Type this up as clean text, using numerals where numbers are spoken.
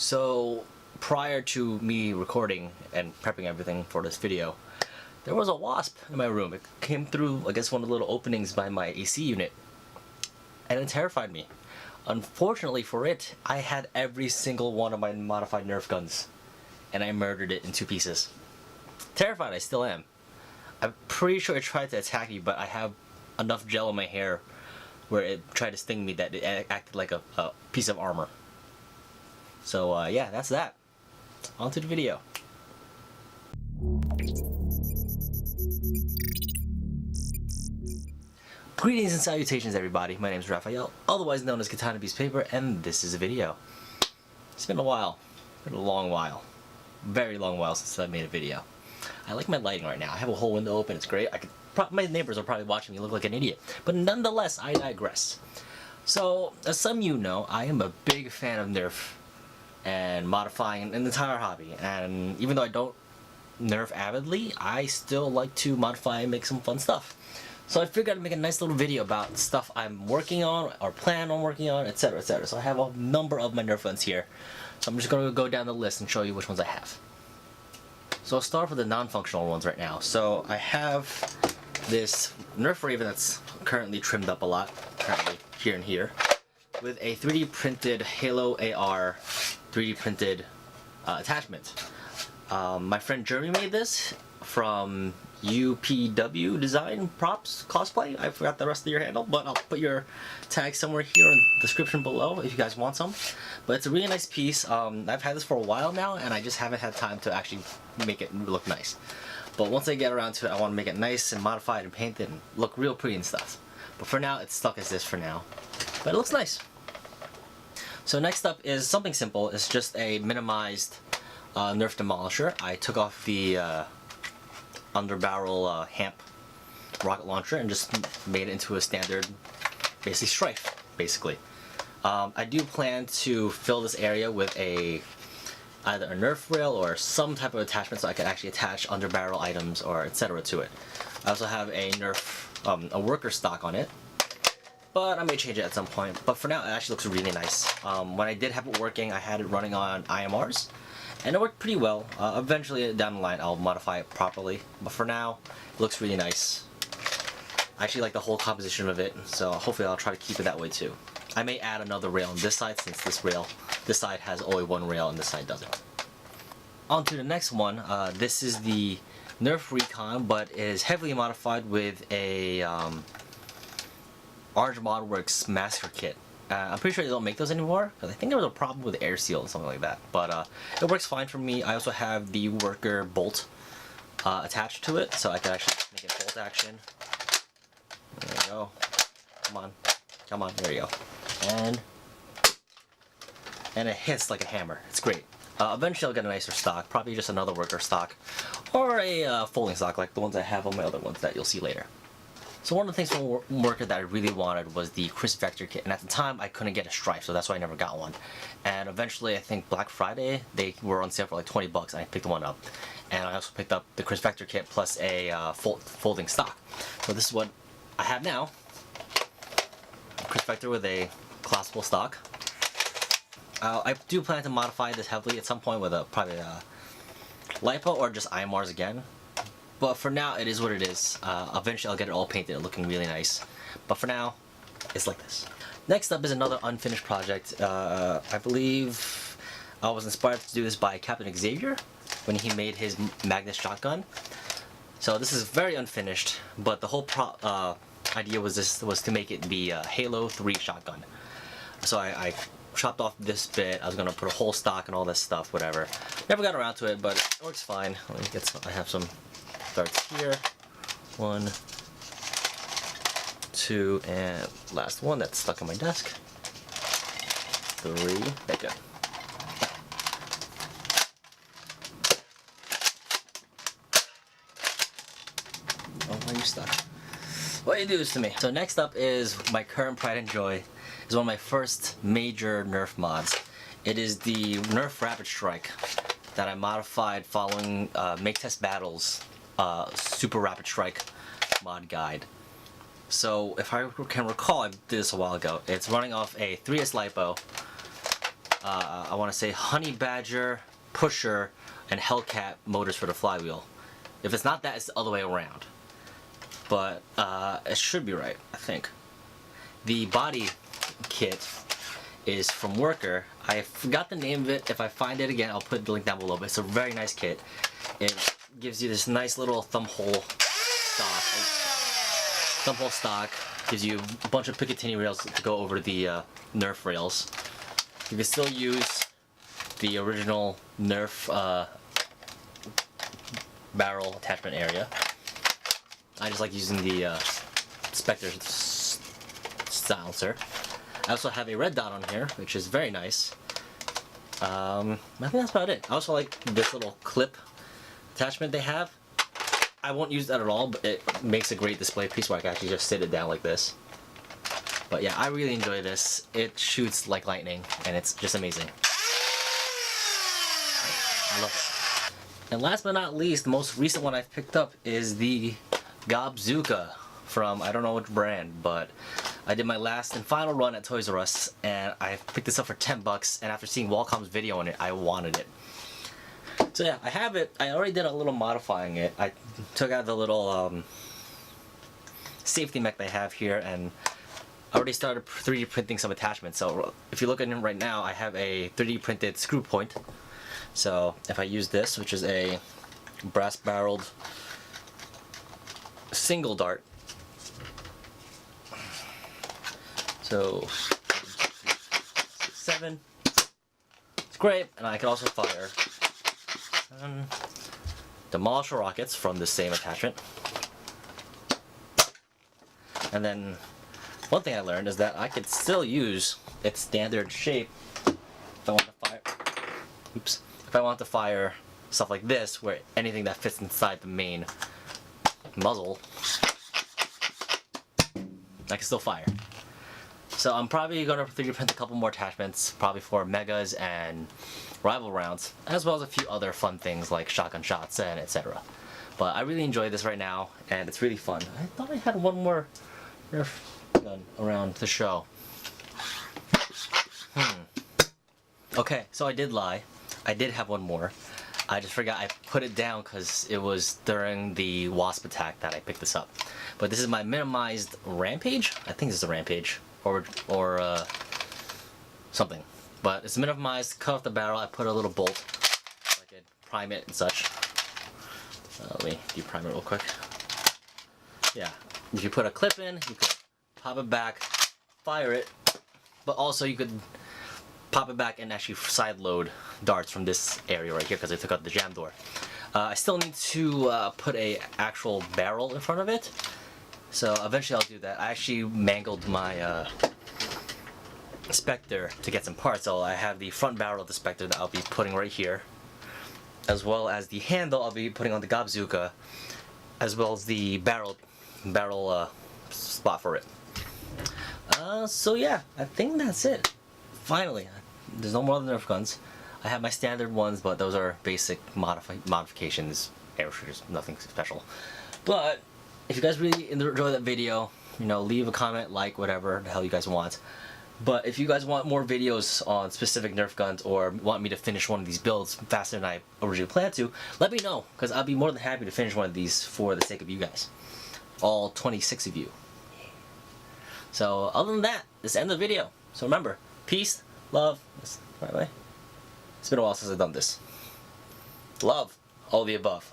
So prior to me recording and prepping everything for this video, there was a wasp in my room. It came through, I guess, one of the little openings by my AC unit, and it terrified me. Unfortunately for it, I had every single one of my modified Nerf guns, and I murdered it in 2 pieces. Terrified, I still am. I'm pretty sure it tried to attack me, but I have enough gel in my hair where it tried to sting me that it acted like a piece of armor. So yeah, that's that. On to the video. Greetings and salutations, everybody. My name is Raphael, otherwise known as Katana Piece Paper, and this is a video. It's been a while. It's been a long while. Very long while since I made a video. I like my lighting right now. I have a whole window open. It's great. My neighbors are probably watching me look like an idiot. But nonetheless, I digress. So, as some of you know, I am a big fan of Nerf and modifying an entire hobby. And even though I don't Nerf avidly, I still like to modify and make some fun stuff. So I figured I'd make a nice little video about stuff I'm working on or plan on working on, etc, etc. So I have a number of my Nerf guns here. So I'm just going to go down the list and show you which ones I have. So I'll start with the non-functional ones right now. So I have this Nerf Rayven that's currently trimmed up a lot, currently here and here, with a 3D printed Halo AR 3D printed attachment. My friend Jeremy made this from UPW Design Props Cosplay. I forgot the rest of your handle, but I'll put your tag somewhere here in the description below if you guys want some. But it's a really nice piece. I've had this for a while now, and I just haven't had time to actually make it look nice. But once I get around to it, I want to make it nice and modify it and paint it and look real pretty and stuff. But for now, it's stuck as this for now. But it looks nice. So next up is something simple. It's just a minimized Nerf Demolisher. I took off the underbarrel HAMP rocket launcher and just made it into a standard, basically Strife, basically. I do plan to fill this area with either a Nerf rail or some type of attachment so I can actually attach underbarrel items or etc. to it. I also have a Nerf, a worker stock on it, but I may change it at some point. But for now, it actually looks really nice. When I did have it working, I had it running on IMRs, and it worked pretty well. Eventually, down the line, I'll modify it properly. But for now, it looks really nice. I actually like the whole composition of it, so hopefully I'll try to keep it that way too. I may add another rail on this side since this side has only one rail and this side doesn't. On to the next one. This is the Nerf Recon, but it is heavily modified with a Orange Modworks Master Kit. I'm pretty sure they don't make those anymore, because I think there was a problem with air seal or something like that. But it works fine for me. I also have the worker bolt attached to it, so I can actually make it bolt action. There we go. Come on. Come on, there you go. And it hits like a hammer. It's great. Eventually I'll get a nicer stock, probably just another worker stock, or a folding stock like the ones I have on my other ones that you'll see later. So one of the things from worker that I really wanted was the Crisp Vector Kit, and at the time I couldn't get a Strife, so that's why I never got one. And eventually, I think Black Friday, they were on sale for like 20 bucks, and I picked one up. And I also picked up the Crisp Vector Kit plus a folding stock. So this is what I have now. Crisp Vector with a collapsible stock. I do plan to modify this heavily at some point with probably a LiPo or just IMRs again. But for now, it is what it is. Eventually, I'll get it all painted, looking really nice. But for now, it's like this. Next up is another unfinished project. I believe I was inspired to do this by Captain Xavier when he made his Magnus shotgun. So this is very unfinished, but the whole idea was to make it the Halo 3 shotgun. So I chopped off this bit. I was gonna put a whole stock and all this stuff, whatever. Never got around to it, but it works fine. Let me get some. I have some darts here. 1, 2, and last one that's stuck on my desk. 3. There you go. Oh, why are you stuck? Why do you do this to me? So next up is my current pride and joy. It's one of my first major Nerf mods. It is the Nerf Rapidstrike that I modified following Make Test Battles Super Rapidstrike mod guide. So if I can recall, I did this a while ago. It's running off a 3S LiPo I want to say Honey Badger, Pusher, and Hellcat motors for the flywheel. If it's not that, it's the other way around. But it should be right, I think. The body kit is from Worker. I forgot the name of it. If I find it again, I'll put the link down below. But it's a very nice kit. It gives you this nice little thumb hole stock. Gives you a bunch of Picatinny rails to go over the Nerf rails. You can still use the original Nerf barrel attachment area. I just like using the Spectre silencer. I also have a red dot on here, which is very nice. I think that's about it. I also like this little clip attachment they have. I won't use that at all, but it makes a great display piece where I can actually just sit it down like this. But yeah, I really enjoy this. It shoots like lightning, and it's just amazing. I love it. And last but not least, the most recent one I've picked up is the Gobzooka from, I don't know which brand, but I did my last and final run at Toys R Us, and I picked this up for 10 bucks, and after seeing Wacom's video on it, I wanted it. So yeah, I have it. I already did a little modifying it. I took out the little safety mech they have here, and I already started 3D printing some attachments. So if you look at it right now, I have a 3D printed screw point. So if I use this, which is a brass barreled single dart. So 7. It's great, and I can also fire demolisher rockets from the same attachment. And then one thing I learned is that I could still use its standard shape if I want to fire. Oops. If I want to fire stuff like this, where anything that fits inside the main muzzle, I can still fire. So I'm probably going to 3D print a couple more attachments, probably for Megas and Rival rounds, as well as a few other fun things like shotgun shots and etc. But I really enjoy this right now, and it's really fun. I thought I had one more Nerf gun around the show. Okay, so I did lie. I did have one more. I just forgot I put it down because it was during the Wasp attack that I picked this up. But this is my minimized Rampage. I think this is a Rampage. Or something. But it's minimized, cut off the barrel. I put a little bolt so I could prime it and such. Let me deprime it real quick. Yeah, if you put a clip in, you could pop it back, fire it, but also you could pop it back and actually side load darts from this area right here because I took out the jam door. I still need to put a actual barrel in front of it. So eventually I'll do that. I actually mangled my Spectre to get some parts. So I have the front barrel of the Spectre that I'll be putting right here, as well as the handle I'll be putting on the Gobzooka, as well as the barrel spot for it. So yeah, I think that's it. Finally, there's no more Nerf guns. I have my standard ones, but those are basic modifications, air shooters, nothing special. But if you guys really enjoy that video, you know, leave a comment, like, whatever the hell you guys want. But if you guys want more videos on specific Nerf guns or want me to finish one of these builds faster than I originally planned to, let me know, because I'll be more than happy to finish one of these for the sake of you guys. All 26 of you. So other than that, this is the end of the video. So remember, peace, love, that's the right way. It's been a while since I've done this. Love, all the above.